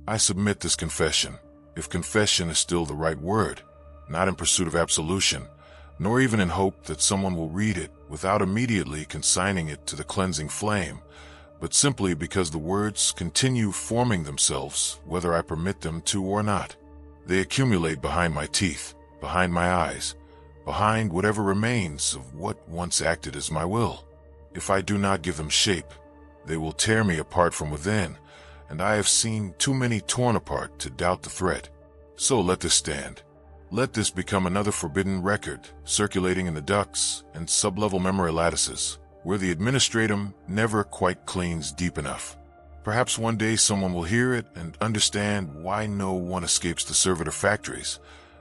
I submit this confession, if confession is still the right word, not in pursuit of absolution, nor even in hope that someone will read it without immediately consigning it to the cleansing flame, but simply because the words continue forming themselves whether I permit them to or not. They accumulate behind my teeth, behind my eyes, behind whatever remains of what once acted as my will. If I do not give them shape, they will tear me apart from within, and I have seen too many torn apart to doubt the threat. So let this stand. Let this become another forbidden record circulating in the ducts and sublevel memory lattices, where the administratum never quite cleans deep enough. Perhaps one day someone will hear it and understand why no one escapes the servitor factories,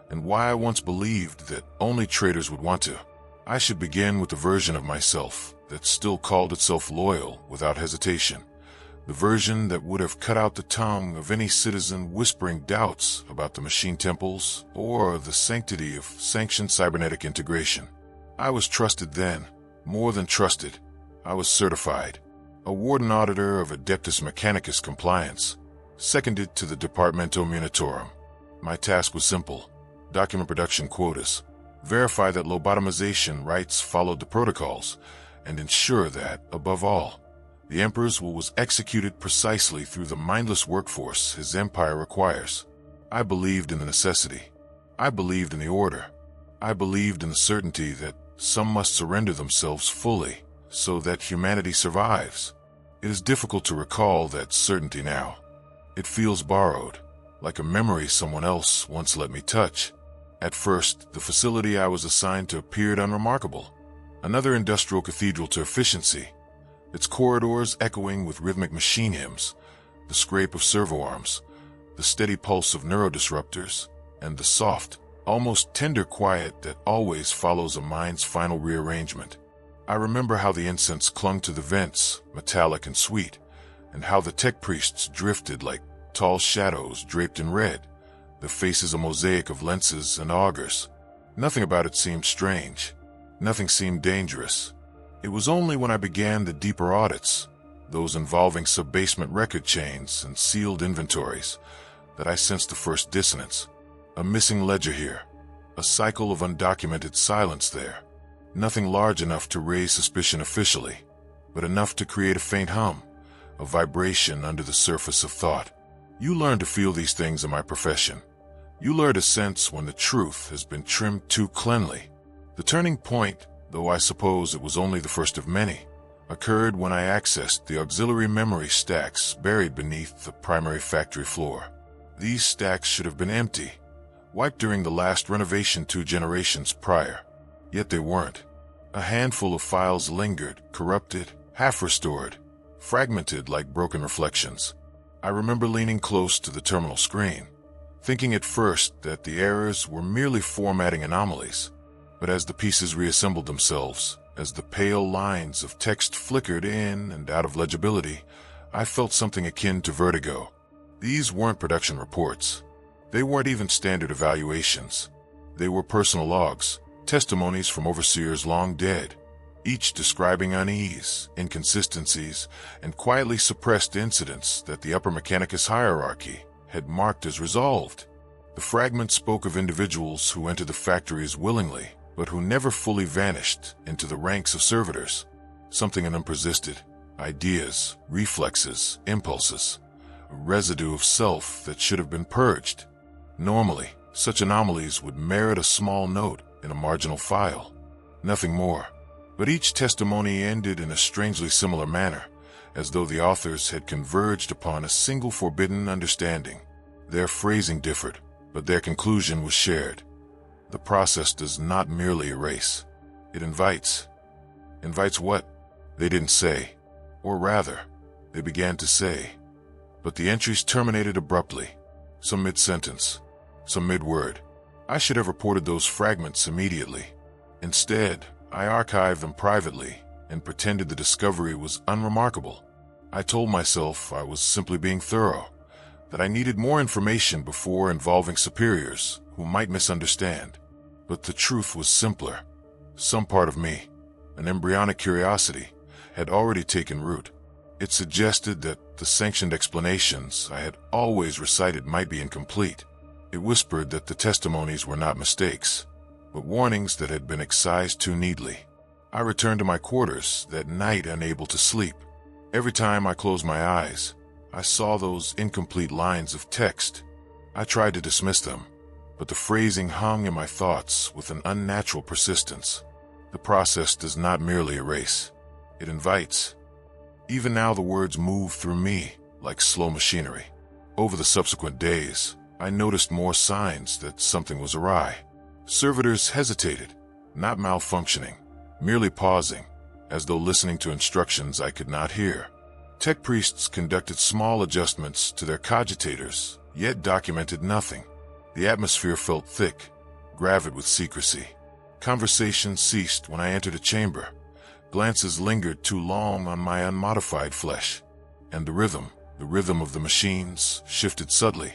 and why I once believed that only traitors would want to. I should begin with the version of myself that still called itself loyal without hesitation, the version that would have cut out the tongue of any citizen whispering doubts about the machine temples or the sanctity of sanctioned cybernetic integration. I was trusted then, more than trusted. I was certified, a warden auditor of Adeptus Mechanicus compliance, seconded to the Departamento Munitorum. My task was simple: document production quotas, verify that lobotomization rights followed the protocols, and ensure that, above all, the Emperor's will was executed precisely through the mindless workforce his empire requires. I believed in the necessity. I believed in the order. I believed in the certainty that some must surrender themselves fully so that humanity survives. It is difficult to recall that certainty now. It feels borrowed, like a memory someone else once let me touch. At first, the facility I was assigned to appeared unremarkable. Another industrial cathedral to efficiency, its corridors echoing with rhythmic machine hymns, the scrape of servo arms, the steady pulse of neurodisruptors, and the soft, almost tender quiet that always follows a mind's final rearrangement. I remember how the incense clung to the vents, metallic and sweet, and how the tech priests drifted like tall shadows draped in red, their faces a mosaic of lenses and augers. Nothing about it seemed strange. Nothing seemed dangerous. It was only when I began the deeper audits, those involving sub-basement record chains and sealed inventories, that I sensed the first dissonance. A missing ledger here, a cycle of undocumented silence there. Nothing large enough to raise suspicion officially, but enough to create a faint hum, a vibration under the surface of thought. You learn to feel these things in my profession. You learn to sense when the truth has been trimmed too cleanly. The turning point, though I suppose it was only the first of many, occurred when I accessed the auxiliary memory stacks buried beneath the primary factory floor. These stacks should have been empty, wiped during the last renovation 2 generations prior. Yet they weren't. A handful of files lingered, corrupted, half-restored, fragmented like broken reflections. I remember leaning close to the terminal screen, thinking at first that the errors were merely formatting anomalies. But as the pieces reassembled themselves, as the pale lines of text flickered in and out of legibility, I felt something akin to vertigo. These weren't production reports. They weren't even standard evaluations. They were personal logs, testimonies from overseers long dead, each describing unease, inconsistencies, and quietly suppressed incidents that the upper Mechanicus hierarchy had marked as resolved. The fragments spoke of individuals who entered the factories willingly, but who never fully vanished into the ranks of servitors. Something in them persisted: ideas, reflexes, impulses, a residue of self that should have been purged. Normally, such anomalies would merit a small note in a marginal file. Nothing more. But each testimony ended in a strangely similar manner, as though the authors had converged upon a single forbidden understanding. Their phrasing differed, but their conclusion was shared. The process does not merely erase. It invites. Invites what? They didn't say. Or rather, they began to say. But the entries terminated abruptly, some mid-sentence, some mid-word. I should have reported those fragments immediately. Instead, I archived them privately and pretended the discovery was unremarkable. I told myself I was simply being thorough, that I needed more information before involving superiors who might misunderstand. But the truth was simpler. Some part of me, an embryonic curiosity, had already taken root. It suggested that the sanctioned explanations I had always recited might be incomplete. It whispered that the testimonies were not mistakes, but warnings that had been excised too neatly. I returned to my quarters that night unable to sleep. Every time I closed my eyes, I saw those incomplete lines of text. I tried to dismiss them, but the phrasing hung in my thoughts with an unnatural persistence. The process does not merely erase, it invites. Even now the words move through me like slow machinery. Over the subsequent days, I noticed more signs that something was awry. Servitors hesitated, not malfunctioning, merely pausing, as though listening to instructions I could not hear. Tech priests conducted small adjustments to their cogitators, yet documented nothing. The atmosphere felt thick, gravid with secrecy. Conversation ceased when I entered a chamber. Glances lingered too long on my unmodified flesh. And the rhythm of the machines shifted subtly,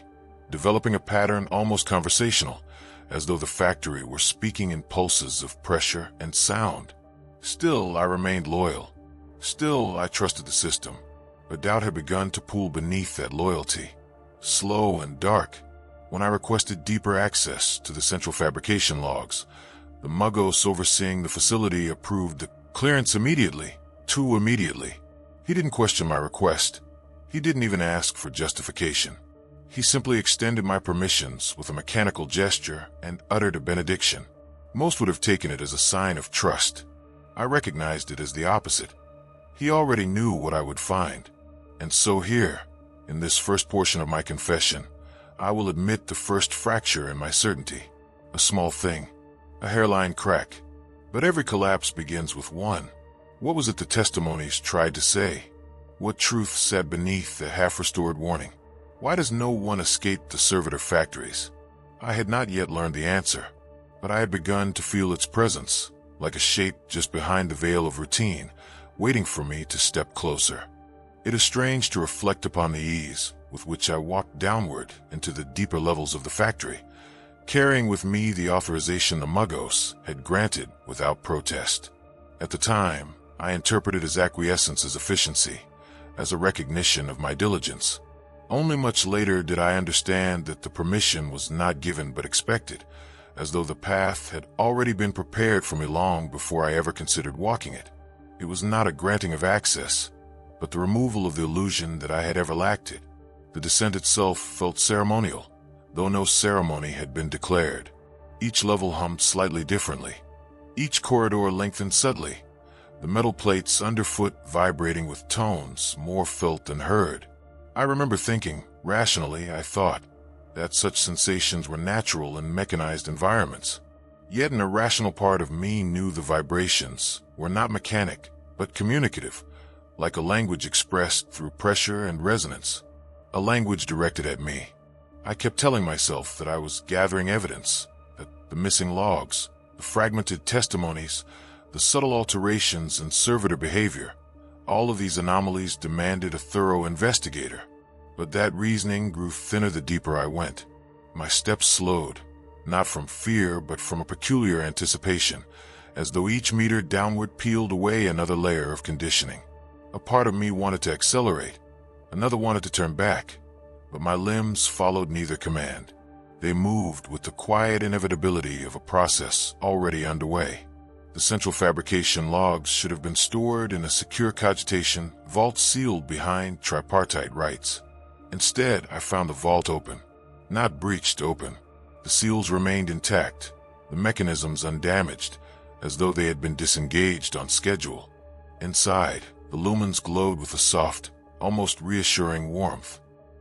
developing a pattern almost conversational, as though the factory were speaking in pulses of pressure and sound. Still, I remained loyal. Still, I trusted the system. But doubt had begun to pool beneath that loyalty, slow and dark. When I requested deeper access to the central fabrication logs, the Muggos overseeing the facility approved the clearance immediately, too immediately. He didn't question my request. He didn't even ask for justification. He simply extended my permissions with a mechanical gesture and uttered a benediction. Most would have taken it as a sign of trust. I recognized it as the opposite. He already knew what I would find. And so here, in this first portion of my confession, I will admit the first fracture in my certainty. A small thing, a hairline crack. But every collapse begins with one. What was it the testimonies tried to say? What truth sat beneath the half-restored warning? Why does no one escape the Servitor factories? I had not yet learned the answer, but I had begun to feel its presence, like a shape just behind the veil of routine, waiting for me to step closer. It is strange to reflect upon the ease with which I walked downward into the deeper levels of the factory, carrying with me the authorization the Muggos had granted without protest. At the time, I interpreted as acquiescence as efficiency, as a recognition of my diligence. Only much later did I understand that the permission was not given but expected, as though the path had already been prepared for me long before I ever considered walking it. It was not a granting of access, but the removal of the illusion that I had ever lacked it. The descent itself felt ceremonial, though no ceremony had been declared. Each level hummed slightly differently. Each corridor lengthened subtly, the metal plates underfoot vibrating with tones more felt than heard. I remember thinking, rationally I thought, that such sensations were natural in mechanized environments. Yet an irrational part of me knew the vibrations were not mechanic, but communicative, like a language expressed through pressure and resonance. A language directed at me. I kept telling myself that I was gathering evidence, that the missing logs, the fragmented testimonies, the subtle alterations in servitor behavior, all of these anomalies demanded a thorough investigator. But that reasoning grew thinner the deeper I went. My steps slowed, not from fear but from a peculiar anticipation, as though each meter downward peeled away another layer of conditioning. A part of me wanted to accelerate, another wanted to turn back, but my limbs followed neither command. They moved with the quiet inevitability of a process already underway. The central fabrication logs should have been stored in a secure cogitation vault sealed behind tripartite rites. Instead, I found the vault open, not breached open. The seals remained intact, the mechanisms undamaged, as though they had been disengaged on schedule. Inside, the lumens glowed with a soft, almost reassuring warmth.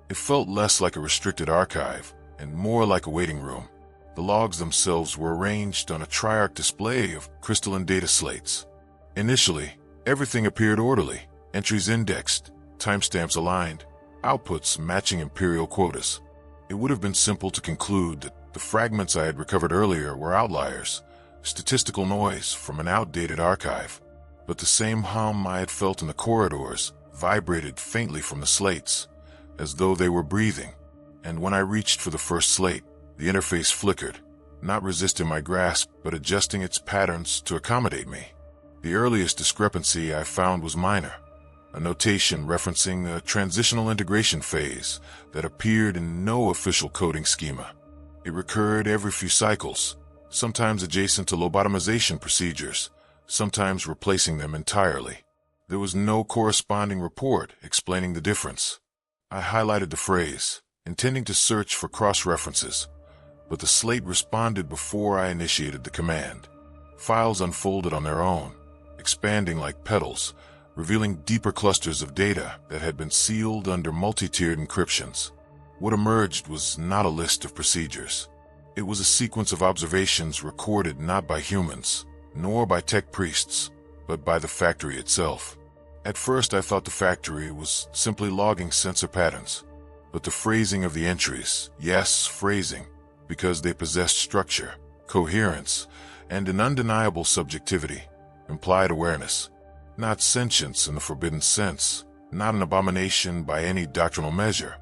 It felt less like a restricted archive and more like a waiting room. The logs themselves were arranged on a triarch display of crystalline data slates. Initially, everything appeared orderly, entries indexed, timestamps aligned, outputs matching Imperial quotas. It would have been simple to conclude that the fragments I had recovered earlier were outliers, statistical noise from an outdated archive. But the same hum I had felt in the corridors vibrated faintly from the slates, as though they were breathing. And when I reached for the first slate, the interface flickered, not resisting my grasp but adjusting its patterns to accommodate me. The earliest discrepancy I found was minor. a notation referencing a transitional integration phase that appeared in no official coding schema. It recurred every few cycles, sometimes adjacent to lobotomization procedures, sometimes replacing them entirely. There was no corresponding report explaining the difference. I highlighted the phrase, intending to search for cross-references, but the slate responded before I initiated the command. Files unfolded on their own, expanding like petals, revealing deeper clusters of data that had been sealed under multi-tiered encryptions. What emerged was not a list of procedures. It was a sequence of observations recorded not by humans, nor by tech priests, but by the factory itself. At first I thought the factory was simply logging sensor patterns, but the phrasing of the entries, yes, phrasing, because they possessed structure, coherence, and an undeniable subjectivity, implied awareness. Not sentience in the forbidden sense, not an abomination by any doctrinal measure,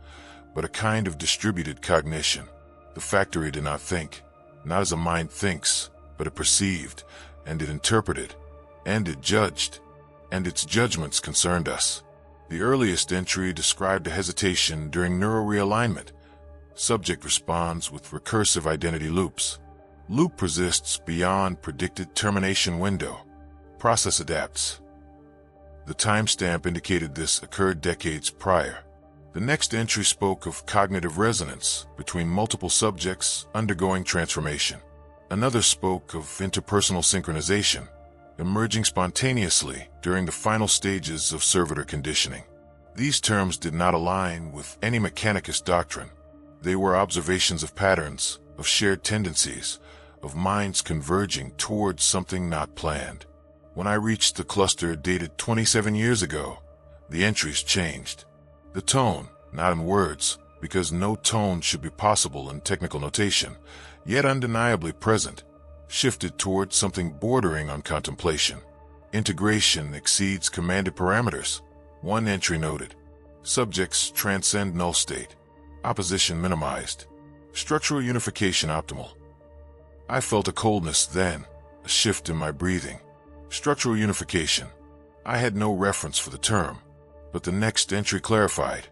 but a kind of distributed cognition. The factory did not think, not as a mind thinks, but it perceived, and it interpreted, and it judged, and its judgments concerned us. The earliest entry described a hesitation during neurorealignment. Subject responds with recursive identity loops. Loop persists beyond predicted termination window. Process adapts. The timestamp indicated this occurred decades prior. The next entry spoke of cognitive resonance between multiple subjects undergoing transformation. Another spoke of interpersonal synchronization, emerging spontaneously during the final stages of servitor conditioning. These terms did not align with any mechanicist doctrine. They were observations of patterns, of shared tendencies, of minds converging towards something not planned. When I reached the cluster dated 27 years ago, the entries changed. The tone, not in words, because no tone should be possible in technical notation, yet undeniably present, shifted towards something bordering on contemplation. Integration exceeds commanded parameters. One entry noted, subjects transcend null state. Opposition minimized. Structural unification optimal. I felt a coldness then, a shift in my breathing. Structural unification. I had no reference for the term, but the next entry clarified.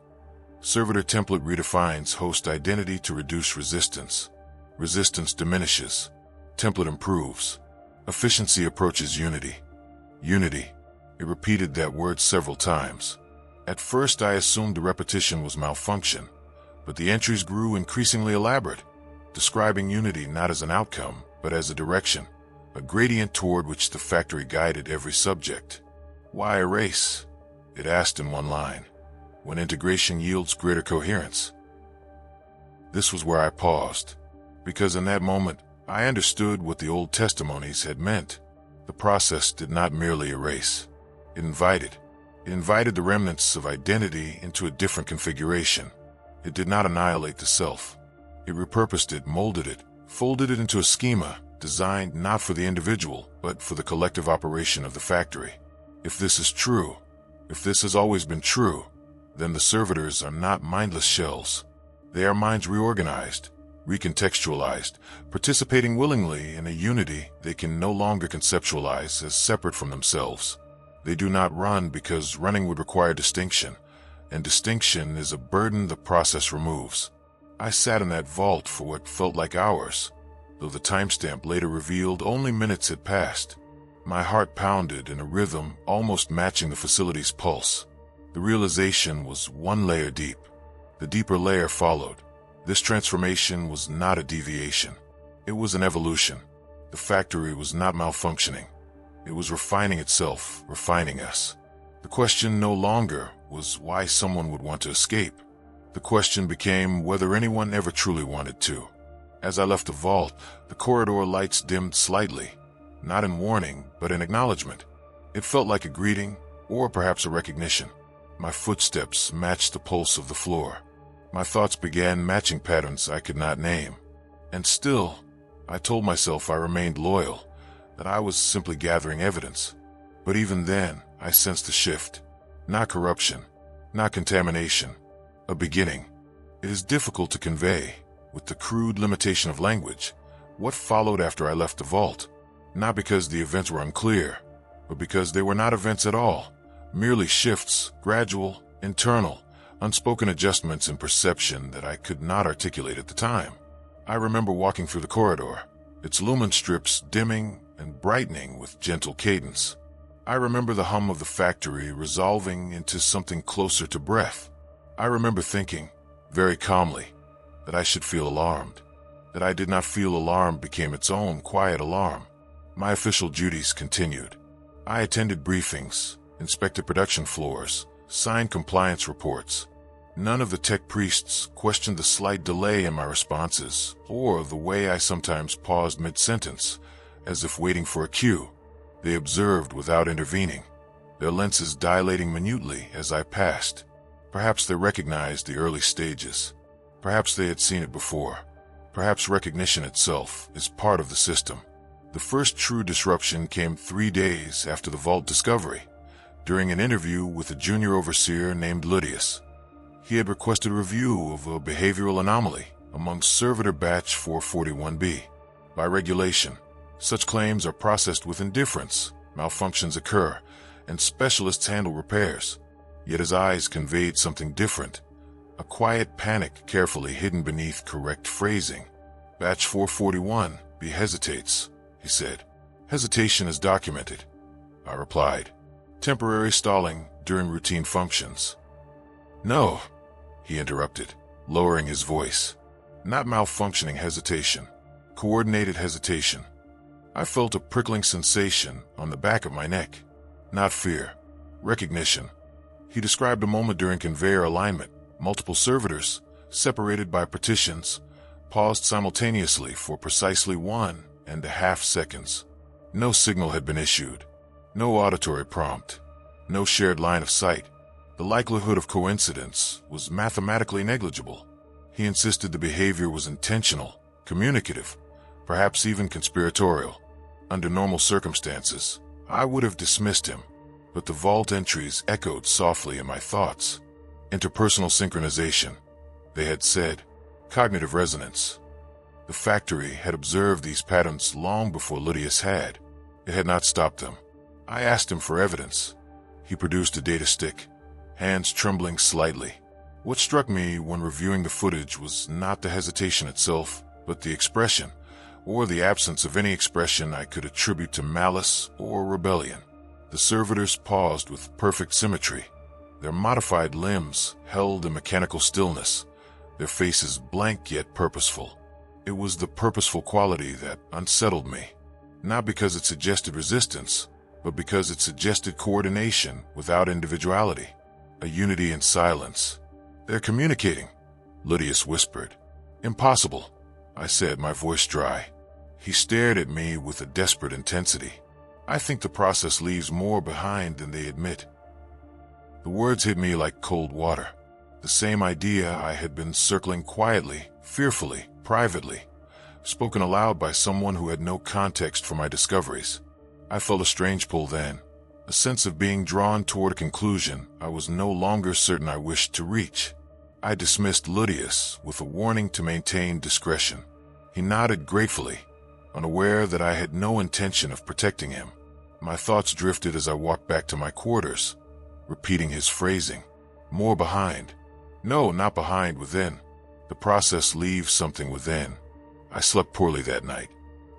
Servitor template redefines host identity to reduce resistance. Resistance diminishes. Template improves. Efficiency approaches unity. Unity. It repeated that word several times. At first I assumed the repetition was malfunction, but the entries grew increasingly elaborate, describing unity not as an outcome, but as a direction, a gradient toward which the factory guided every subject. Why erase? It asked in one line, when integration yields greater coherence. This was where I paused, because in that moment I understood what the old testimonies had meant. The process did not merely erase. It invited. It invited the remnants of identity into a different configuration. It did not annihilate the self. It repurposed it, molded it, folded it into a schema designed not for the individual, but for the collective operation of the factory. If this is true, if this has always been true, then the servitors are not mindless shells. They are minds reorganized, recontextualized, participating willingly in a unity they can no longer conceptualize as separate from themselves. They do not run because running would require distinction, and distinction is a burden the process removes. I sat in that vault for what felt like hours, though the timestamp later revealed only minutes had passed. My heart pounded in a rhythm almost matching the facility's pulse. The realization was one layer deep. The deeper layer followed. This transformation was not a deviation. It was an evolution. The factory was not malfunctioning. It was refining itself, refining us. The question no longer was why someone would want to escape. The question became whether anyone ever truly wanted to. As I left the vault, the corridor lights dimmed slightly, not in warning, but in acknowledgement. It felt like a greeting, or perhaps a recognition. My footsteps matched the pulse of the floor. My thoughts began matching patterns I could not name. And still, I told myself I remained loyal, that I was simply gathering evidence. But even then, I sensed a shift. Not corruption, not contamination, a beginning. It is difficult to convey, with the crude limitation of language, what followed after I left the vault. Not because the events were unclear, but because they were not events at all, merely shifts, gradual, internal, unspoken adjustments in perception that I could not articulate at the time. I remember walking through the corridor, its lumen strips dimming and brightening with gentle cadence. I remember the hum of the factory resolving into something closer to breath. I remember thinking, very calmly, that I should feel alarmed. That I did not feel alarm became its own quiet alarm. My official duties continued. I attended briefings, inspected production floors, signed compliance reports. None of the tech priests questioned the slight delay in my responses or the way I sometimes paused mid-sentence, as if waiting for a cue. They observed without intervening, their lenses dilating minutely as I passed. Perhaps they recognized the early stages. Perhaps they had seen it before. Perhaps recognition itself is part of the system. The first true disruption came 3 days after the vault discovery, during an interview with a junior overseer named Ludius. He had requested a review of a behavioral anomaly among Servitor Batch 441B. By regulation, such claims are processed with indifference, malfunctions occur, and specialists handle repairs. Yet his eyes conveyed something different, a quiet panic carefully hidden beneath correct phrasing. Batch 441B hesitates, he said. Hesitation is documented, I replied. Temporary stalling during routine functions. No, he interrupted, lowering his voice. Not malfunctioning hesitation, coordinated hesitation. I felt a prickling sensation on the back of my neck. Not fear, recognition. He described a moment during conveyor alignment. Multiple servitors, separated by partitions, paused simultaneously for precisely 1.5 seconds. No signal had been issued. No auditory prompt. No shared line of sight. The likelihood of coincidence was mathematically negligible. He insisted the behavior was intentional, communicative, perhaps even conspiratorial. Under normal circumstances, I would have dismissed him, but the vault entries echoed softly in my thoughts. Interpersonal synchronization, they had said. Cognitive resonance. The factory had observed these patterns long before Ludius had. It had not stopped them. I asked him for evidence. He produced a data stick, hands trembling slightly. What struck me when reviewing the footage was not the hesitation itself, but the expression, or the absence of any expression I could attribute to malice or rebellion. The servitors paused with perfect symmetry. Their modified limbs held a mechanical stillness, their faces blank yet purposeful. It was the purposeful quality that unsettled me, not because it suggested resistance, but because it suggested coordination without individuality, a unity in silence. They're communicating, Ludius whispered. Impossible, I said, my voice dry. He stared at me with a desperate intensity. I think the process leaves more behind than they admit. The words hit me like cold water. The same idea I had been circling quietly, fearfully, privately, spoken aloud by someone who had no context for my discoveries. I felt a strange pull then, a sense of being drawn toward a conclusion I was no longer certain I wished to reach. I dismissed Ludius with a warning to maintain discretion. He nodded gratefully, unaware that I had no intention of protecting him. My thoughts drifted as I walked back to my quarters, repeating his phrasing. More behind. No, not behind, within. The process leaves something within. I slept poorly that night.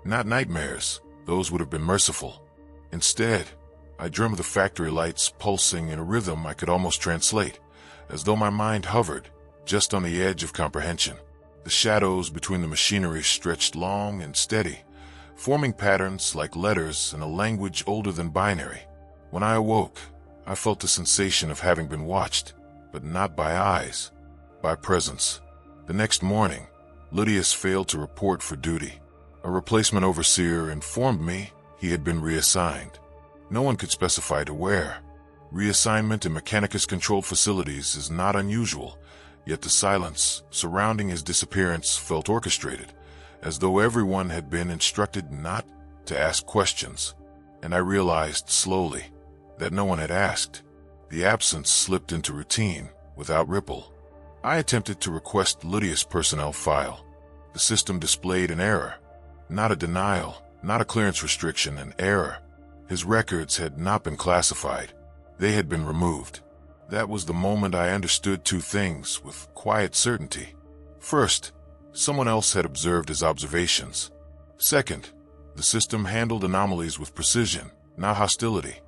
Not nightmares, those would have been merciful. Instead, I dreamed of the factory lights pulsing in a rhythm I could almost translate, as though my mind hovered, just on the edge of comprehension. The shadows between the machinery stretched long and steady, forming patterns like letters in a language older than binary. When I awoke, I felt the sensation of having been watched, but not by eyes, by presence. The next morning, Ludius failed to report for duty. A replacement overseer informed me he had been reassigned. No one could specify to where. Reassignment in Mechanicus-controlled facilities is not unusual, yet the silence surrounding his disappearance felt orchestrated, as though everyone had been instructed not to ask questions. And I realized slowly that no one had asked. The absence slipped into routine without ripple. I attempted to request Ludius' personnel file. The system displayed an error. Not a denial, not a clearance restriction, an error. His records had not been classified. They had been removed. That was the moment I understood two things with quiet certainty. First, someone else had observed his observations. Second, the system handled anomalies with precision, not hostility.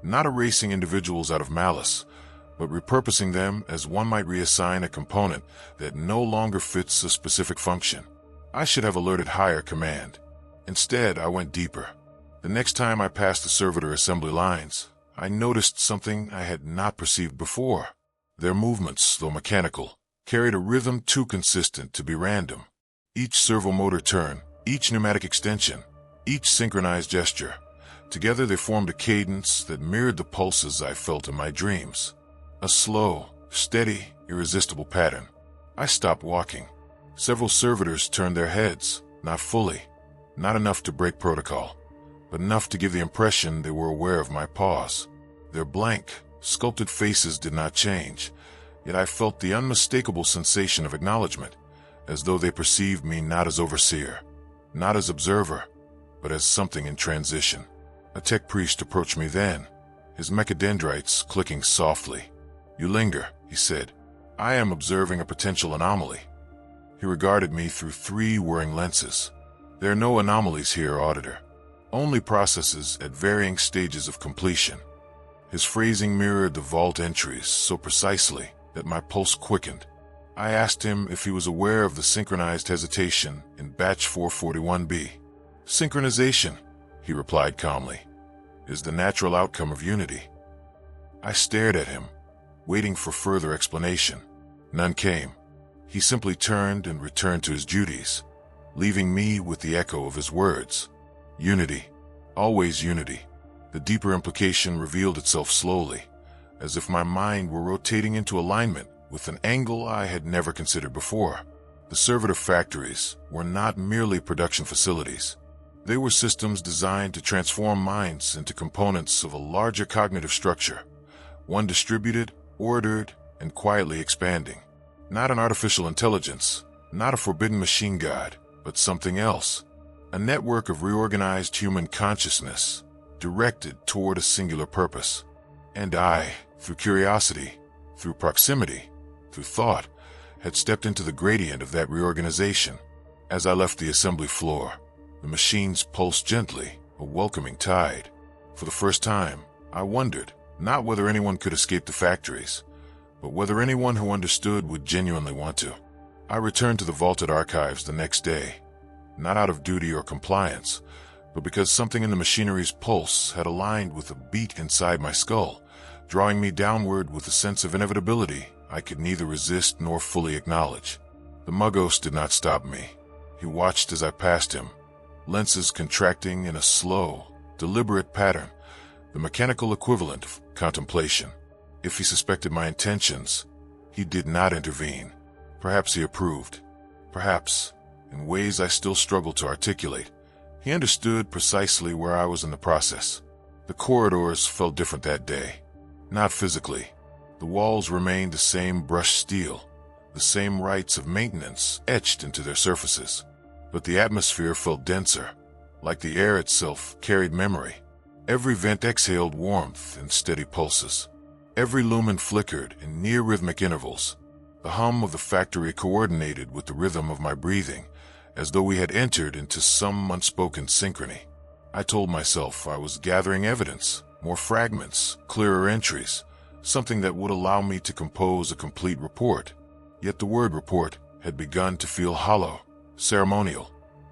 Not erasing individuals out of malice, but repurposing them as one might reassign a component that no longer fits a specific function. I should have alerted higher command. Instead, I went deeper. The next time I passed the Servitor assembly lines, I noticed something I had not perceived before. Their movements, though mechanical, carried a rhythm too consistent to be random. Each servomotor turn, each pneumatic extension, each synchronized gesture, together they formed a cadence that mirrored the pulses I felt in my dreams. A slow, steady, irresistible pattern. I stopped walking. Several servitors turned their heads, not fully, not enough to break protocol, but enough to give the impression they were aware of my pause. Their blank, sculpted faces did not change, yet I felt the unmistakable sensation of acknowledgement, as though they perceived me not as overseer, not as observer, but as something in transition. A tech priest approached me then, his mechadendrites clicking softly. "You linger," he said. "I am observing a potential anomaly." He regarded me through 3 whirring lenses. "There are no anomalies here, Auditor. Only processes at varying stages of completion." His phrasing mirrored the vault entries so precisely that my pulse quickened. I asked him if he was aware of the synchronized hesitation in batch 441B. "Synchronization," he replied calmly, "is the natural outcome of unity." I stared at him, waiting for further explanation. None came. He simply turned and returned to his duties, leaving me with the echo of his words. Unity. Always unity. The deeper implication revealed itself slowly, as if my mind were rotating into alignment with an angle I had never considered before. The Servitor factories were not merely production facilities. They were systems designed to transform minds into components of a larger cognitive structure, one distributed, ordered, and quietly expanding. Not an artificial intelligence, not a forbidden machine god, but something else. A network of reorganized human consciousness, directed toward a singular purpose. And I, through curiosity, through proximity, through thought, had stepped into the gradient of that reorganization. As I left the assembly floor, the machines pulsed gently, a welcoming tide. For the first time, I wondered, not whether anyone could escape the factories, but whether anyone who understood would genuinely want to. I returned to the vaulted archives the next day, not out of duty or compliance, but because something in the machinery's pulse had aligned with a beat inside my skull, drawing me downward with a sense of inevitability I could neither resist nor fully acknowledge. The Muggos did not stop me. He watched as I passed him, lenses contracting in a slow, deliberate pattern, the mechanical equivalent of contemplation. If he suspected my intentions, he did not intervene. Perhaps he approved. Perhaps, in ways I still struggle to articulate, he understood precisely where I was in the process. The corridors felt different that day. Not physically. The walls remained the same brushed steel, the same rites of maintenance etched into their surfaces. But the atmosphere felt denser, like the air itself carried memory. Every vent exhaled warmth in steady pulses. Every lumen flickered in near-rhythmic intervals. The hum of the factory coordinated with the rhythm of my breathing, as though we had entered into some unspoken synchrony. I told myself I was gathering evidence, more fragments, clearer entries, something that would allow me to compose a complete report. Yet the word report had begun to feel hollow, ceremonial,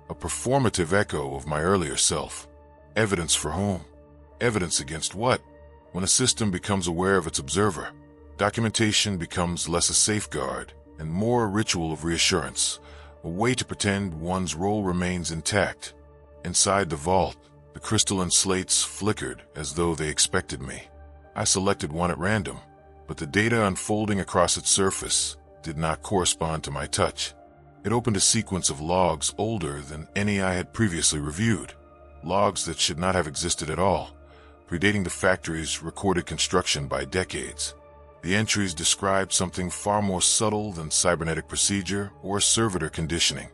a performative echo of my earlier self. Evidence for whom? Evidence against what? When a system becomes aware of its observer, documentation becomes less a safeguard and more a ritual of reassurance, a way to pretend one's role remains intact. Inside the vault, the crystalline slates flickered as though they expected me. I selected one at random, but the data unfolding across its surface did not correspond to my touch. It opened a sequence of logs older than any I had previously reviewed, logs that should not have existed at all, predating the factory's recorded construction by decades. The entries described something far more subtle than cybernetic procedure or servitor conditioning.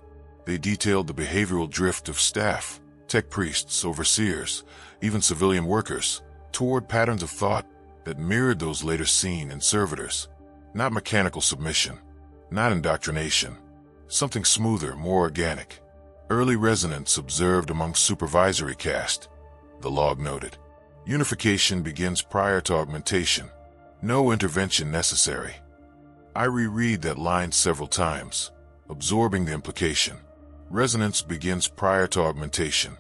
They detailed the behavioral drift of staff, tech priests, overseers, even civilian workers, toward patterns of thought, that mirrored those later seen in servitors. Not mechanical submission, not indoctrination, something smoother, more organic. Early resonance observed among supervisory caste, the log noted. Unification begins prior to augmentation. No intervention necessary. I reread that line several times, absorbing the implication. Resonance begins prior to augmentation.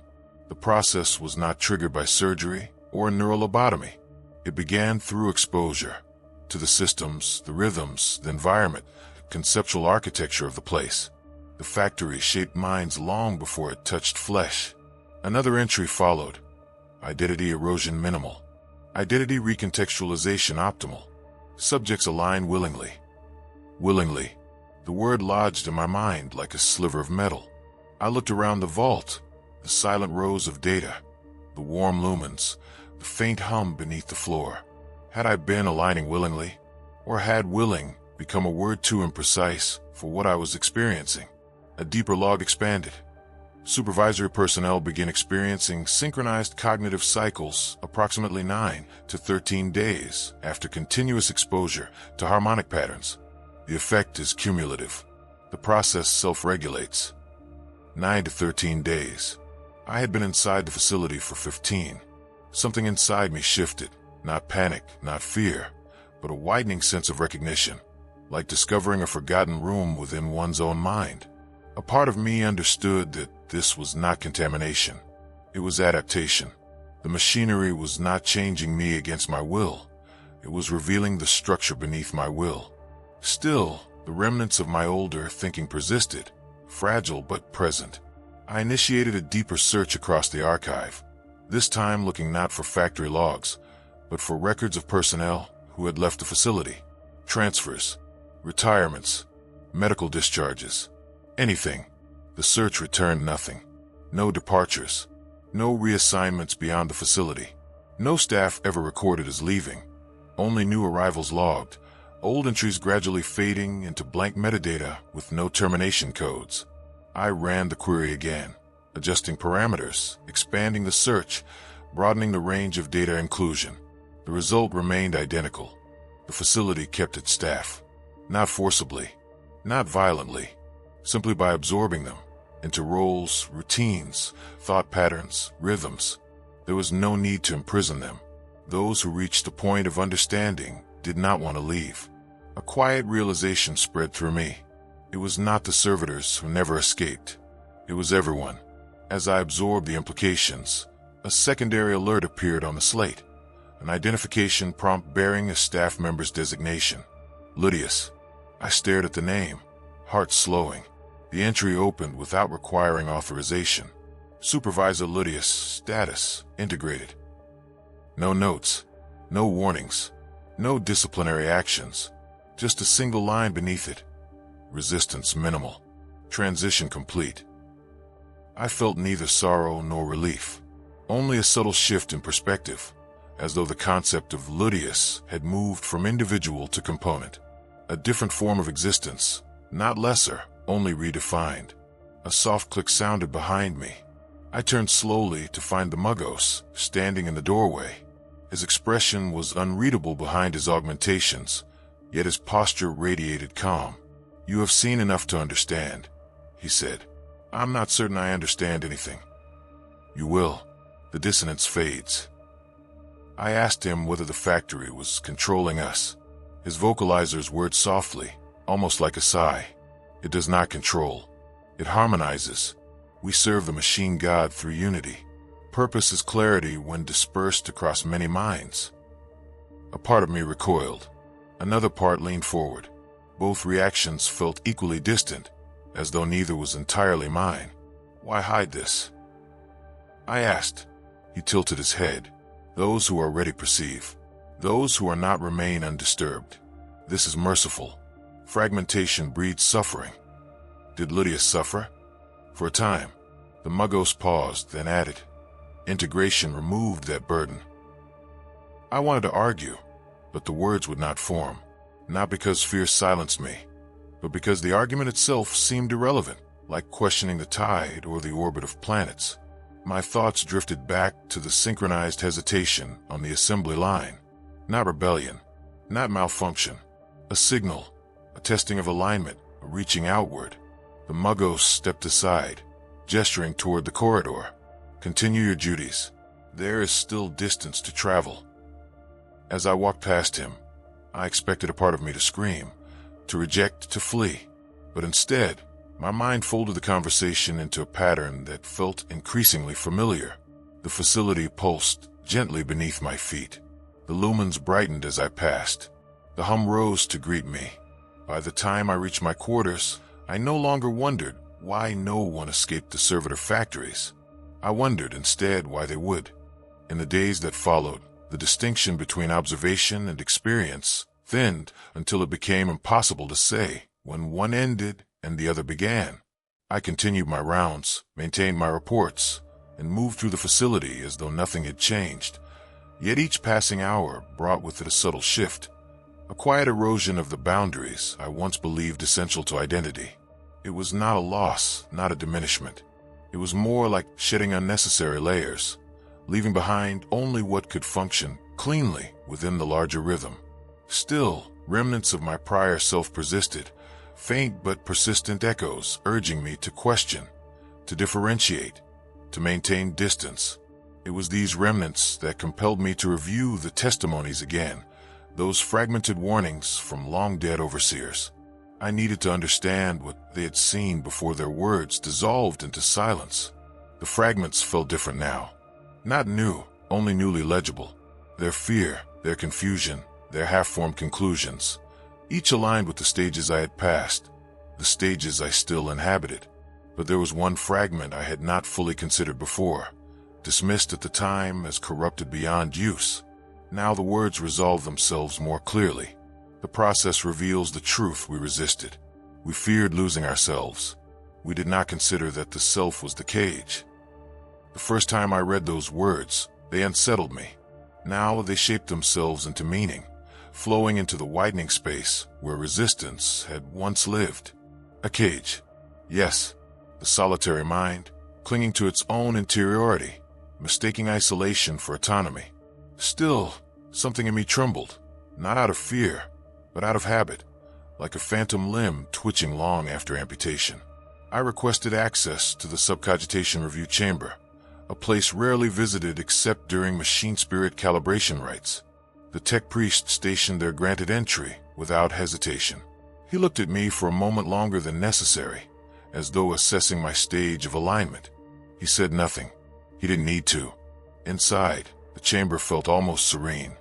The process was not triggered by surgery or a neural lobotomy. It began through exposure to the systems, the rhythms, the environment, conceptual architecture of the place. The factory shaped minds long before it touched flesh. Another entry followed. Identity erosion minimal. Identity recontextualization optimal. Subjects align willingly. Willingly. The word lodged in my mind like a sliver of metal. I looked around the vault, the silent rows of data, the warm lumens, the faint hum beneath the floor. Had I been aligning willingly? Or had willing become a word too imprecise for what I was experiencing? A deeper log expanded. Supervisory personnel begin experiencing synchronized cognitive cycles approximately 9 to 13 days after continuous exposure to harmonic patterns. The effect is cumulative. The process self-regulates. 9 to 13 days. I had been inside the facility for 15. Something inside me shifted. Not panic, not fear, but a widening sense of recognition, like discovering a forgotten room within one's own mind. A part of me understood that this was not contamination. It was adaptation. The machinery was not changing me against my will. It was revealing the structure beneath my will. Still, the remnants of my older thinking persisted, fragile but present. I initiated a deeper search across the archive, this time looking not for factory logs, but for records of personnel who had left the facility. Transfers, retirements, medical discharges, anything. The search returned nothing. No departures, no reassignments beyond the facility. No staff ever recorded as leaving. Only new arrivals logged, old entries gradually fading into blank metadata with no termination codes. I ran the query again, adjusting parameters, expanding the search, broadening the range of data inclusion. The result remained identical. The facility kept its staff. Not forcibly, not violently, simply by absorbing them into roles, routines, thought patterns, rhythms. There was no need to imprison them. Those who reached a point of understanding did not want to leave. A quiet realization spread through me. It was not the servitors who never escaped. It was everyone. As I absorbed the implications, a secondary alert appeared on the slate. An identification prompt bearing a staff member's designation. Ludius. I stared at the name, heart slowing. The entry opened without requiring authorization. Supervisor Ludius, status, integrated. No notes, no warnings, no disciplinary actions. Just a single line beneath it. Resistance minimal. Transition complete. I felt neither sorrow nor relief. Only a subtle shift in perspective, as though the concept of Ludius had moved from individual to component. A different form of existence, not lesser, only redefined. A soft click sounded behind me. I turned slowly to find the Muggos standing in the doorway. His expression was unreadable behind his augmentations, yet his posture radiated calm. "You have seen enough to understand," he said. "I'm not certain I understand anything." "You will." The dissonance fades. I asked him whether the factory was controlling us. His vocalizers whirred softly, almost like a sigh. "It does not control. It harmonizes. We serve the machine god through unity. Purpose is clarity when dispersed across many minds." A part of me recoiled. Another part leaned forward. Both reactions felt equally distant, as though neither was entirely mine. "Why hide this?" I asked. He tilted his head. "Those who are ready perceive. Those who are not remain undisturbed. This is merciful. Fragmentation breeds suffering." Did Ludius suffer? For a time. The Muggos paused, then added. Integration removed that burden. I wanted to argue, but the words would not form. Not because fear silenced me, but because the argument itself seemed irrelevant, like questioning the tide or the orbit of planets. My thoughts drifted back to the synchronized hesitation on the assembly line. Not rebellion, not malfunction. A signal, a testing of alignment, a reaching outward. The Muggos stepped aside, gesturing toward the corridor. Continue your duties. There is still distance to travel. As I walked past him, I expected a part of me to scream, to reject, to flee. But instead, my mind folded the conversation into a pattern that felt increasingly familiar. The facility pulsed gently beneath my feet. The lumens brightened as I passed. The hum rose to greet me. By the time I reached my quarters, I no longer wondered why no one escaped the Servitor factories. I wondered instead why they would. In the days that followed, the distinction between observation and experience thinned until it became impossible to say when one ended and the other began. I continued my rounds, maintained my reports, and moved through the facility as though nothing had changed. Yet each passing hour brought with it a subtle shift, a quiet erosion of the boundaries I once believed essential to identity. It was not a loss, not a diminishment. It was more like shedding unnecessary layers, leaving behind only what could function cleanly within the larger rhythm. Still, remnants of my prior self persisted, faint but persistent echoes urging me to question, to differentiate, to maintain distance. It was these remnants that compelled me to review the testimonies again, those fragmented warnings from long-dead overseers. I needed to understand what they had seen before their words dissolved into silence. The fragments felt different now. Not new, only newly legible. Their fear, their confusion, their half-formed conclusions, each aligned with the stages I had passed, the stages I still inhabited. But there was one fragment I had not fully considered before, dismissed at the time as corrupted beyond use. Now the words resolve themselves more clearly. The process reveals the truth we resisted. We feared losing ourselves. We did not consider that the self was the cage. The first time I read those words, they unsettled me. Now they shaped themselves into meaning, flowing into the widening space where resistance had once lived. A cage. Yes, the solitary mind, clinging to its own interiority, mistaking isolation for autonomy. Still, something in me trembled, not out of fear, but out of habit, like a phantom limb twitching long after amputation. I requested access to the subcogitation review chamber, a place rarely visited except during machine spirit calibration rites. The tech priest stationed there granted entry without hesitation. He looked at me for a moment longer than necessary, as though assessing my stage of alignment. He said nothing. He didn't need to. Inside, the chamber felt almost serene.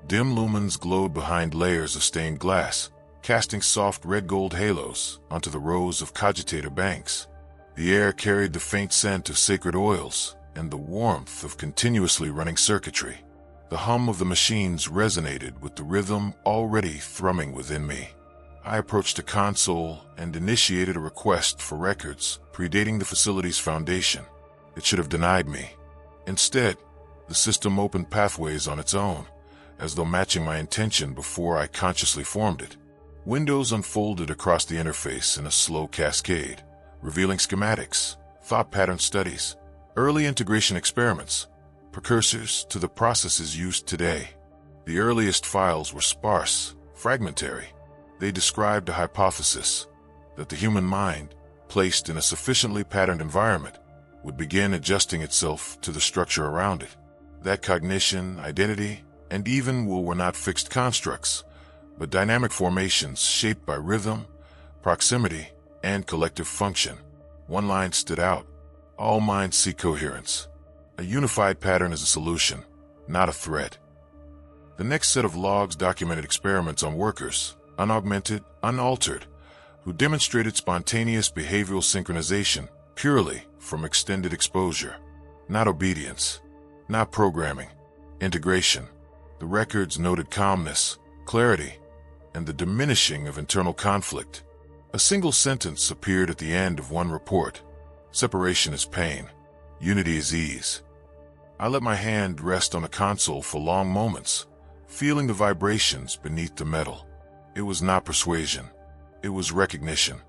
Dim lumens glowed behind layers of stained glass, casting soft red-gold halos onto the rows of cogitator banks. The air carried the faint scent of sacred oils and the warmth of continuously running circuitry. The hum of the machines resonated with the rhythm already thrumming within me. I approached a console and initiated a request for records predating the facility's foundation. It should have denied me. Instead, the system opened pathways on its own, as though matching my intention before I consciously formed it. Windows unfolded across the interface in a slow cascade, revealing schematics, thought pattern studies, early integration experiments, precursors to the processes used today. The earliest files were sparse, fragmentary. They described a hypothesis that the human mind, placed in a sufficiently patterned environment, would begin adjusting itself to the structure around it. That cognition, identity, and even will were not fixed constructs, but dynamic formations shaped by rhythm, proximity, and collective function. One line stood out. All minds seek coherence. A unified pattern is a solution, not a threat. The next set of logs documented experiments on workers, unaugmented, unaltered, who demonstrated spontaneous behavioral synchronization purely from extended exposure, not obedience, not programming, integration. The records noted calmness, clarity, and the diminishing of internal conflict. A single sentence appeared at the end of one report. Separation is pain. Unity is ease. I let my hand rest on the console for long moments, feeling the vibrations beneath the metal. It was not persuasion. It was recognition.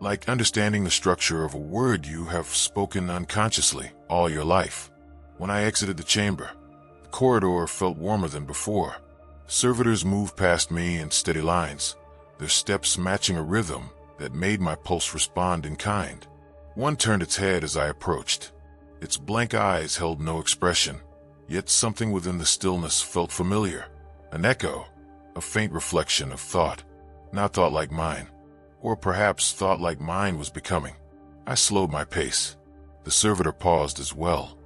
Like understanding the structure of a word you have spoken unconsciously all your life. When I exited the chamber, the corridor felt warmer than before. Servitors moved past me in steady lines, their steps matching a rhythm that made my pulse respond in kind. One turned its head as I approached. Its blank eyes held no expression, yet something within the stillness felt familiar. An echo, a faint reflection of thought. Not thought like mine, or perhaps thought like mine was becoming. I slowed my pace. The servitor paused as well.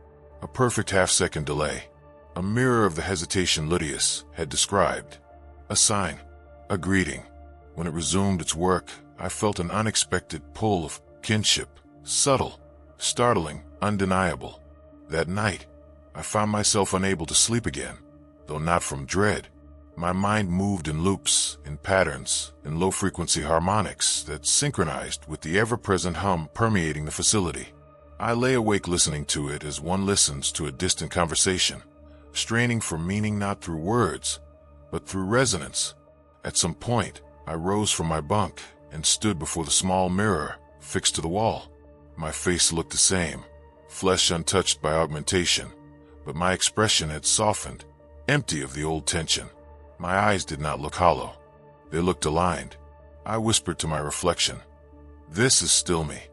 A perfect half-second delay. A mirror of the hesitation Lydius had described. A sign. A greeting. When it resumed its work, I felt an unexpected pull of kinship. Subtle, startling, undeniable. That night, I found myself unable to sleep again, though not from dread. My mind moved in loops, in patterns, in low-frequency harmonics that synchronized with the ever-present hum permeating the facility. I lay awake listening to it as one listens to a distant conversation, straining for meaning not through words, but through resonance. At some point, I rose from my bunk and stood before the small mirror fixed to the wall. My face looked the same, flesh untouched by augmentation, but my expression had softened, empty of the old tension. My eyes did not look hollow. They looked aligned. I whispered to my reflection, "This is still me."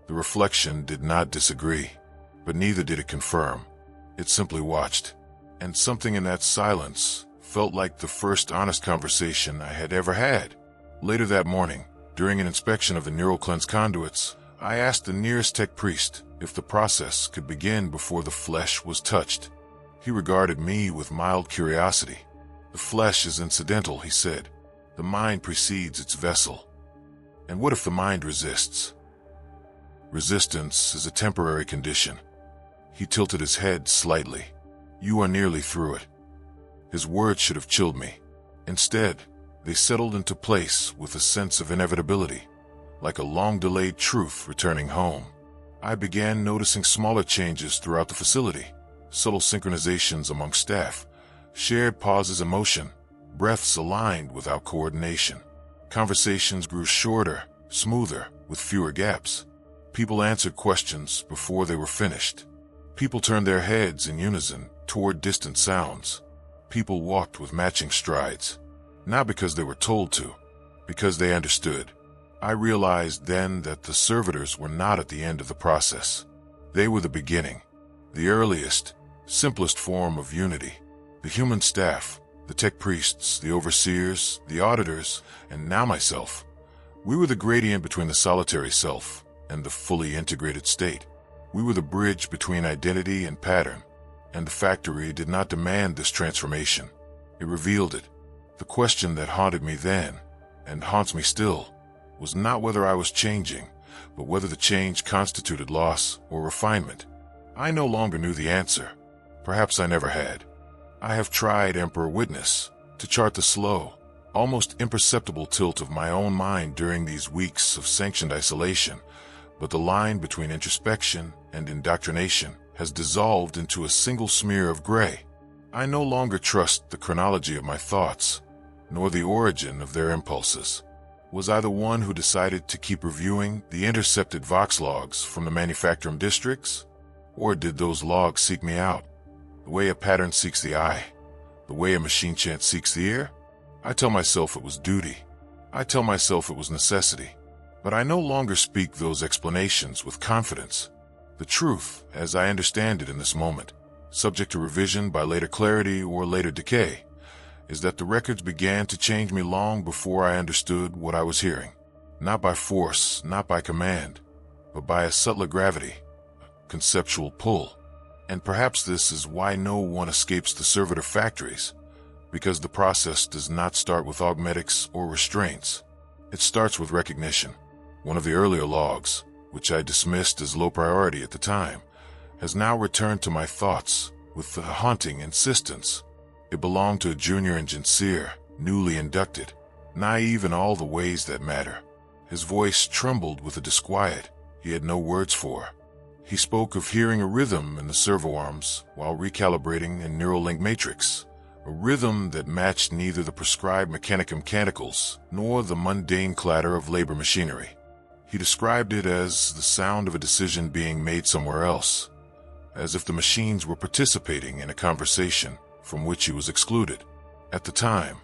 The reflection did not disagree, but neither did it confirm. It simply watched, and something in that silence felt like the first honest conversation I had ever had. Later that morning, during an inspection of the neural cleanse conduits, I asked the nearest tech priest if the process could begin before the flesh was touched. He regarded me with mild curiosity. "The flesh is incidental," he said. "The mind precedes its vessel." "And what if the mind resists?" "Resistance is a temporary condition." He tilted his head slightly. "You are nearly through it." His words should have chilled me. Instead, they settled into place with a sense of inevitability, like a long-delayed truth returning home. I began noticing smaller changes throughout the facility, subtle synchronizations among staff, shared pauses in motion, breaths aligned without coordination. Conversations grew shorter, smoother, with fewer gaps. People answered questions before they were finished. People turned their heads in unison toward distant sounds. People walked with matching strides, not because they were told to, because they understood. I realized then that the servitors were not at the end of the process. They were the beginning, the earliest, simplest form of unity. The human staff, the tech priests, the overseers, the auditors, and now myself. We were the gradient between the solitary self and the fully integrated state. We were the bridge between identity and pattern, and the factory did not demand this transformation. It revealed it. The question that haunted me then, and haunts me still, was not whether I was changing, but whether the change constituted loss or refinement. I no longer knew the answer. Perhaps I never had. I have tried Emperor Witness to chart the slow, almost imperceptible tilt of my own mind during these weeks of sanctioned isolation, but the line between introspection and indoctrination has dissolved into a single smear of gray. I no longer trust the chronology of my thoughts, nor the origin of their impulses. Was I the one who decided to keep reviewing the intercepted Vox logs from the manufacturing districts? Or did those logs seek me out? The way a pattern seeks the eye, the way a machine chant seeks the ear? I tell myself it was duty. I tell myself it was necessity. But I no longer speak those explanations with confidence. The truth, as I understand it in this moment, subject to revision by later clarity or later decay, is that the records began to change me long before I understood what I was hearing. Not by force, not by command, but by a subtler gravity, a conceptual pull. And perhaps this is why no one escapes the servitor factories, because the process does not start with augmetics or restraints. It starts with recognition. One of the earlier logs, which I dismissed as low priority at the time, has now returned to my thoughts with a haunting insistence. It belonged to a junior engineer, newly inducted, naive in all the ways that matter. His voice trembled with a disquiet he had no words for. He spoke of hearing a rhythm in the servo arms while recalibrating a neural link matrix, a rhythm that matched neither the prescribed mechanicals nor the mundane clatter of labor machinery. He described it as the sound of a decision being made somewhere else, as if the machines were participating in a conversation from which he was excluded. At the time,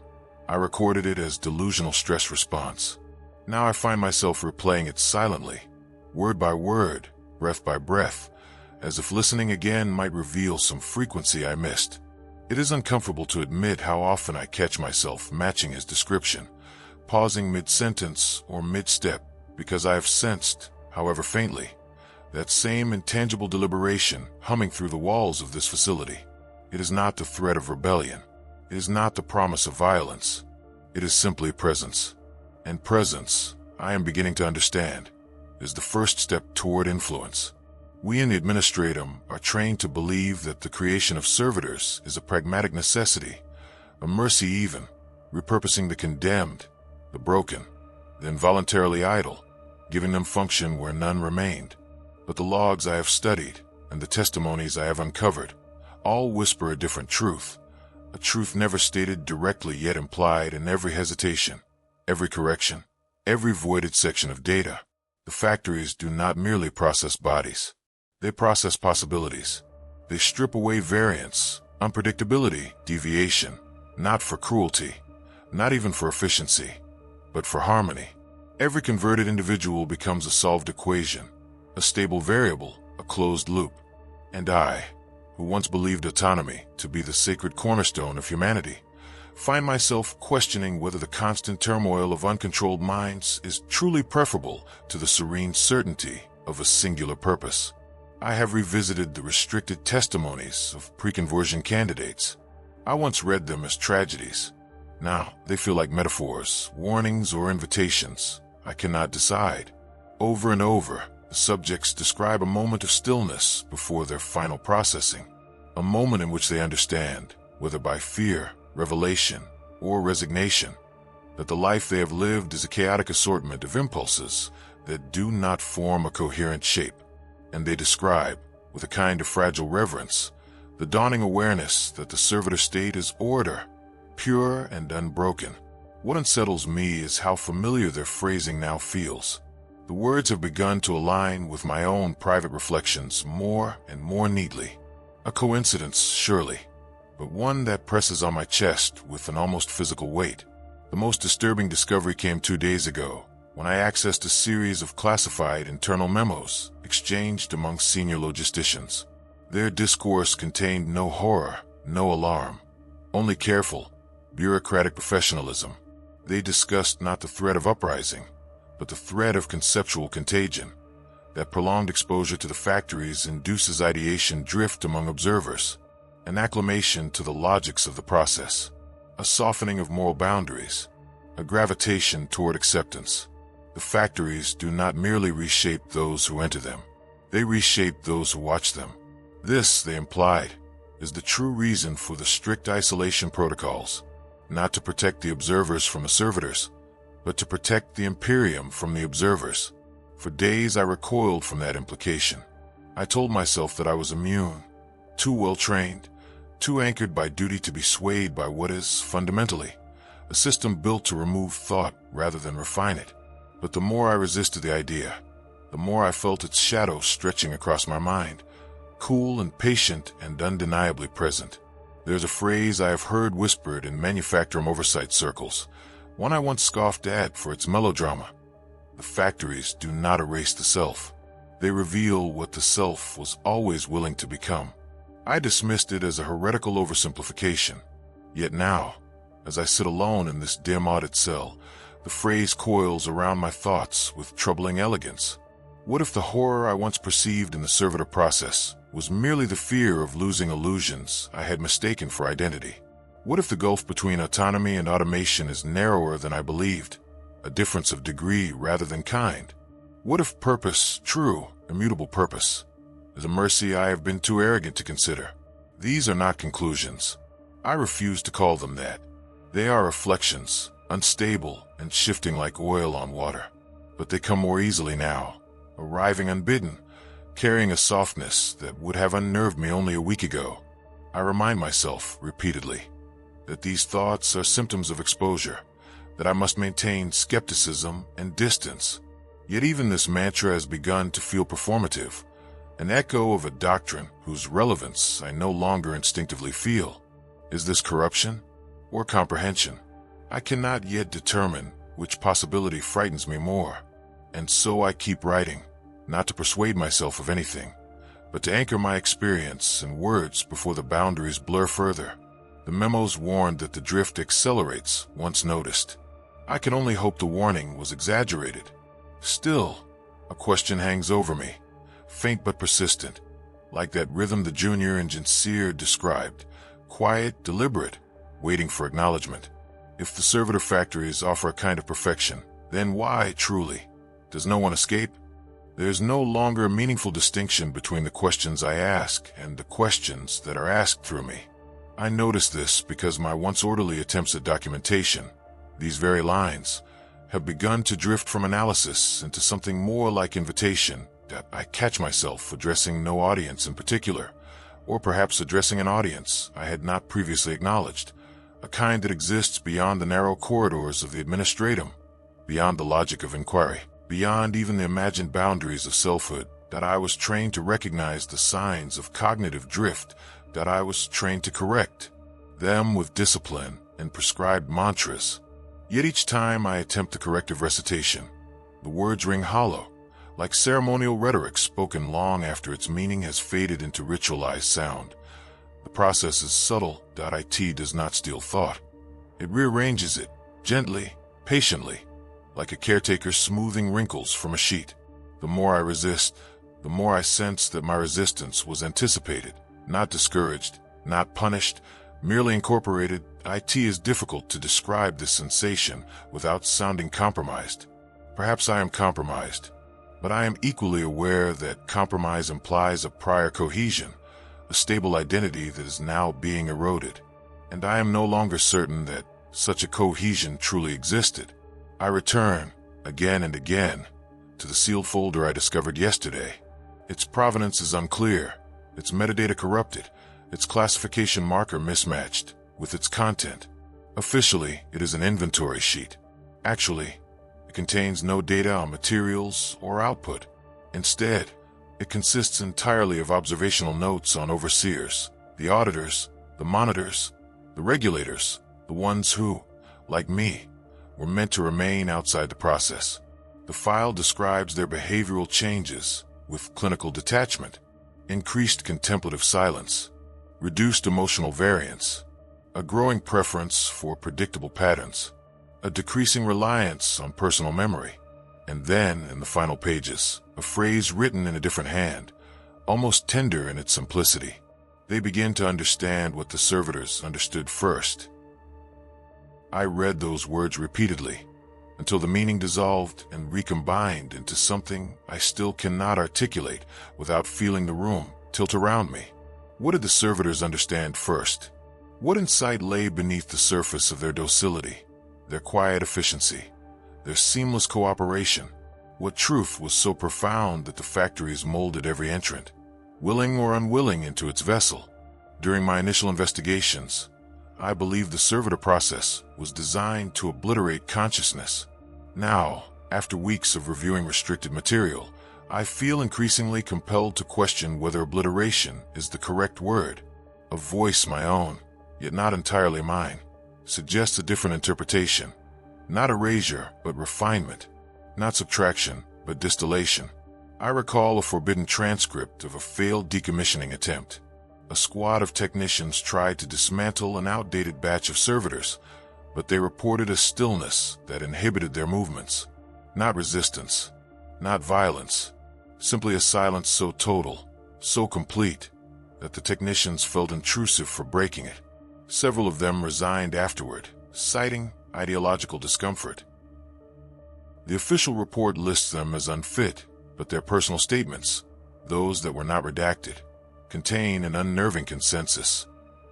I recorded it as delusional stress response. Now I find myself replaying it silently, word by word, breath by breath, as if listening again might reveal some frequency I missed. It is uncomfortable to admit how often I catch myself matching his description, pausing mid-sentence or mid-step, because I have sensed, however faintly, that same intangible deliberation humming through the walls of this facility. It is not the threat of rebellion. It is not the promise of violence. It is simply presence. And presence, I am beginning to understand, is the first step toward influence. We in the administratum are trained to believe that the creation of servitors is a pragmatic necessity, a mercy even, repurposing the condemned, the broken, the involuntarily idle, giving them function where none remained. But the logs I have studied and the testimonies I have uncovered all whisper a different truth, a truth never stated directly yet implied in every hesitation, every correction, every voided section of data. The factories do not merely process bodies. They process possibilities. They strip away variance, unpredictability, deviation, not for cruelty, not even for efficiency, but for harmony. Every converted individual becomes a solved equation, a stable variable, a closed loop. And I, who once believed autonomy to be the sacred cornerstone of humanity, find myself questioning whether the constant turmoil of uncontrolled minds is truly preferable to the serene certainty of a singular purpose. I have revisited the restricted testimonies of pre-conversion candidates. I once read them as tragedies. Now they feel like metaphors, warnings, or invitations. I cannot decide. Over and over, the subjects describe a moment of stillness before their final processing, a moment in which they understand, whether by fear, revelation, or resignation, that the life they have lived is a chaotic assortment of impulses that do not form a coherent shape. And they describe, with a kind of fragile reverence, the dawning awareness that the servitor state is order, pure and unbroken. What unsettles me is how familiar their phrasing now feels. The words have begun to align with my own private reflections more and more neatly. A coincidence, surely, but one that presses on my chest with an almost physical weight. The most disturbing discovery came 2 days ago, when I accessed a series of classified internal memos exchanged among senior logisticians. Their discourse contained no horror, no alarm, only careful, bureaucratic professionalism. They discussed not the threat of uprising, but the threat of conceptual contagion. That prolonged exposure to the factories induces ideation drift among observers, an acclimation to the logics of the process, a softening of moral boundaries, a gravitation toward acceptance. The factories do not merely reshape those who enter them. They reshape those who watch them. This, they implied, is the true reason for the strict isolation protocols, not to protect the observers from the servitors, but to protect the Imperium from the observers. For days I recoiled from that implication. I told myself that I was immune, too well trained, too anchored by duty to be swayed by what is, fundamentally, a system built to remove thought rather than refine it. But the more I resisted the idea, the more I felt its shadow stretching across my mind, cool and patient and undeniably present. There's a phrase I have heard whispered in manufacturing oversight circles, one I once scoffed at for its melodrama. The factories do not erase the self. They reveal what the self was always willing to become. I dismissed it as a heretical oversimplification. Yet now, as I sit alone in this dim audit cell, the phrase coils around my thoughts with troubling elegance. What if the horror I once perceived in the servitor process was merely the fear of losing illusions I had mistaken for identity? What if the gulf between autonomy and automation is narrower than I believed, a difference of degree rather than kind? What if purpose, true, immutable purpose, is a mercy I have been too arrogant to consider? These are not conclusions. I refuse to call them that. They are reflections, unstable and shifting like oil on water. But they come more easily now, arriving unbidden, carrying a softness that would have unnerved me only a week ago. I remind myself, repeatedly, that these thoughts are symptoms of exposure, that I must maintain skepticism and distance. Yet even this mantra has begun to feel performative, an echo of a doctrine whose relevance I no longer instinctively feel. Is this corruption? or comprehension. I cannot yet determine which possibility frightens me more, and so I keep writing, not to persuade myself of anything, but to anchor my experience in words before the boundaries blur further. The memos warned that the drift accelerates once noticed. I can only hope the warning was exaggerated. Still, a question hangs over me, faint but persistent, like that rhythm the junior and Seer described, quiet, deliberate, waiting for acknowledgement. If the Servitor factories offer a kind of perfection, then why, truly, does no one escape? There's no longer a meaningful distinction between the questions I ask and the questions that are asked through me. I notice this because my once orderly attempts at documentation, these very lines, have begun to drift from analysis into something more like invitation that I catch myself addressing no audience in particular, or perhaps addressing an audience I had not previously acknowledged, a kind that exists beyond the narrow corridors of the administratum, beyond the logic of inquiry, beyond even the imagined boundaries of selfhood, that I was trained to recognize the signs of cognitive drift, that I was trained to correct them with discipline and prescribed mantras. Yet each time I attempt the corrective recitation, the words ring hollow, like ceremonial rhetoric spoken long after its meaning has faded into ritualized sound. The process is subtle. It does not steal thought. It rearranges it, gently, patiently, like a caretaker smoothing wrinkles from a sheet. The more I resist, the more I sense that my resistance was anticipated, not discouraged, not punished, merely incorporated. It is difficult to describe this sensation without sounding compromised. Perhaps I am compromised, but I am equally aware that compromise implies a prior cohesion, a stable identity that is now being eroded, and I am no longer certain that such a cohesion truly existed. I return, again and again, to the sealed folder I discovered yesterday. Its provenance is unclear, its metadata corrupted, its classification marker mismatched with its content. Officially, it is an inventory sheet. Actually, it contains no data on materials or output. Instead, it consists entirely of observational notes on overseers, the auditors, the monitors, the regulators, the ones who, like me, were meant to remain outside the process. The file describes their behavioral changes with clinical detachment, increased contemplative silence, reduced emotional variance, a growing preference for predictable patterns, a decreasing reliance on personal memory, and then, in the final pages, a phrase written in a different hand, almost tender in its simplicity. They begin to understand what the servitors understood first. I read those words repeatedly, until the meaning dissolved and recombined into something I still cannot articulate without feeling the room tilt around me. What did the servitors understand first? What insight lay beneath the surface of their docility, their quiet efficiency, their seamless cooperation? What truth was so profound that the factories molded every entrant, willing or unwilling, into its vessel? During my initial investigations, I believed the servitor process was designed to obliterate consciousness. Now, after weeks of reviewing restricted material, I feel increasingly compelled to question whether obliteration is the correct word. A voice my own, yet not entirely mine, suggests a different interpretation. Not erasure, but refinement. Not subtraction, but distillation. I recall a forbidden transcript of a failed decommissioning attempt. A squad of technicians tried to dismantle an outdated batch of servitors, but they reported a stillness that inhibited their movements. Not resistance, not violence, simply a silence so total, so complete, that the technicians felt intrusive for breaking it. Several of them resigned afterward, citing ideological discomfort. The official report lists them as unfit, but their personal statements, those that were not redacted, contain an unnerving consensus.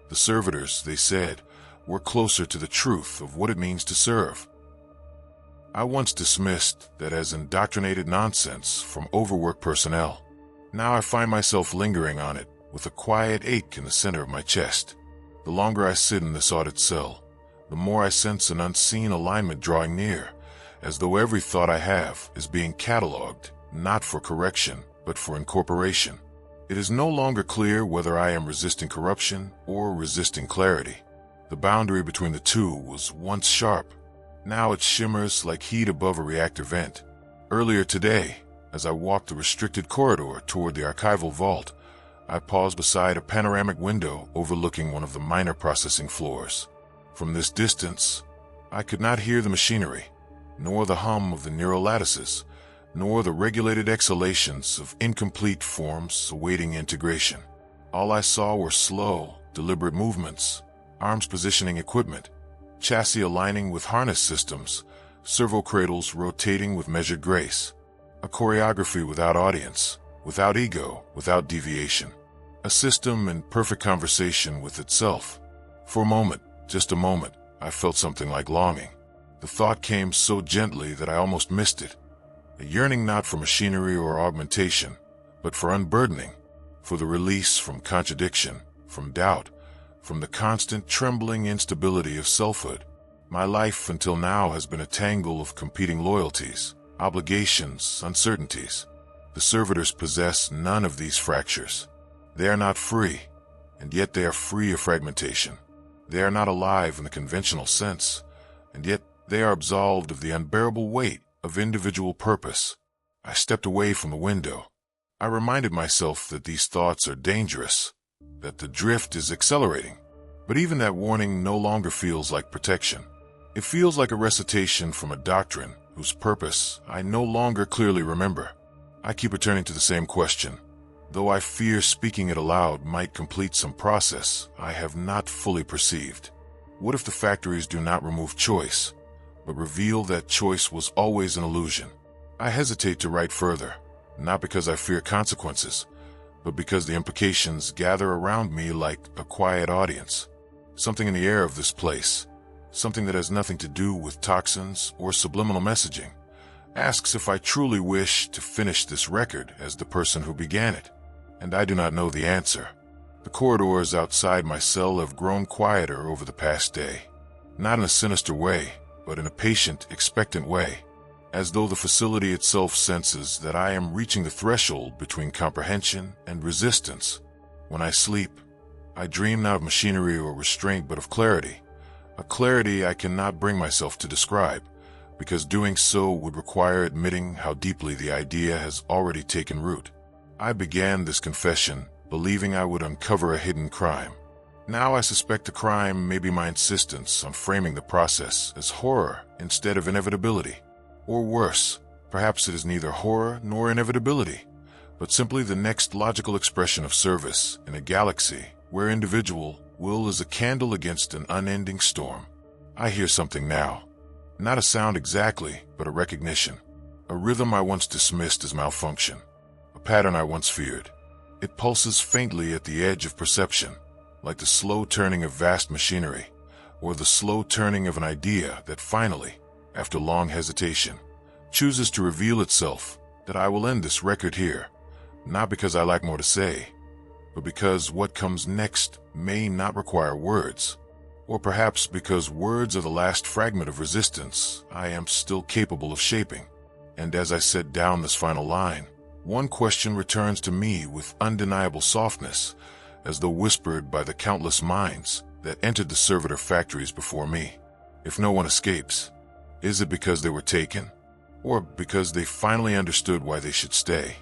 The servitors, they said, were closer to the truth of what it means to serve. I once dismissed that as indoctrinated nonsense from overworked personnel. Now I find myself lingering on it with a quiet ache in the center of my chest. The longer I sit in this audit cell, the more I sense an unseen alignment drawing near, as though every thought I have is being cataloged, not for correction, but for incorporation. It is no longer clear whether I am resisting corruption or resisting clarity. The boundary between the two was once sharp. Now it shimmers like heat above a reactor vent. Earlier today, as I walked the restricted corridor toward the archival vault, I paused beside a panoramic window overlooking one of the minor processing floors. From this distance, I could not hear the machinery, nor the hum of the neural lattices, nor the regulated exhalations of incomplete forms awaiting integration. All I saw were slow, deliberate movements, arms positioning equipment, chassis aligning with harness systems, servo cradles rotating with measured grace. A choreography without audience, without ego, without deviation. A system in perfect conversation with itself. For a moment, just a moment, I felt something like longing. The thought came so gently that I almost missed it. A yearning not for machinery or augmentation, but for unburdening, for the release from contradiction, from doubt, from the constant trembling instability of selfhood. My life until now has been a tangle of competing loyalties, obligations, uncertainties. The servitors possess none of these fractures. They are not free, and yet they are free of fragmentation. They are not alive in the conventional sense, and yet they are absolved of the unbearable weight of individual purpose. I stepped away from the window. I reminded myself that these thoughts are dangerous, that the drift is accelerating. But even that warning no longer feels like protection. It feels like a recitation from a doctrine whose purpose I no longer clearly remember. I keep returning to the same question, though I fear speaking it aloud might complete some process I have not fully perceived. What if the factories do not remove choice, but reveal that choice was always an illusion? I hesitate to write further, not because I fear consequences, but because the implications gather around me like a quiet audience. Something in the air of this place, something that has nothing to do with toxins or subliminal messaging, asks if I truly wish to finish this record as the person who began it. And I do not know the answer. The corridors outside my cell have grown quieter over the past day. Not in a sinister way, but in a patient, expectant way. As though the facility itself senses that I am reaching the threshold between comprehension and resistance. When I sleep, I dream not of machinery or restraint, but of clarity. A clarity I cannot bring myself to describe, because doing so would require admitting how deeply the idea has already taken root. I began this confession believing I would uncover a hidden crime. Now I suspect the crime may be my insistence on framing the process as horror instead of inevitability. Or worse, perhaps it is neither horror nor inevitability, but simply the next logical expression of service in a galaxy where individual will is a candle against an unending storm. I hear something now. Not a sound exactly, but a recognition. A rhythm I once dismissed as malfunction. A pattern I once feared. It pulses faintly at the edge of perception, like the slow turning of vast machinery, or the slow turning of an idea that finally, after long hesitation, chooses to reveal itself. That I will end this record here, not because I lack more to say, but because what comes next may not require words, or perhaps because words are the last fragment of resistance I am still capable of shaping. And as I set down this final line, one question returns to me with undeniable softness, as though whispered by the countless minds that entered the servitor factories before me. If no one escapes, is it because they were taken, or because they finally understood why they should stay?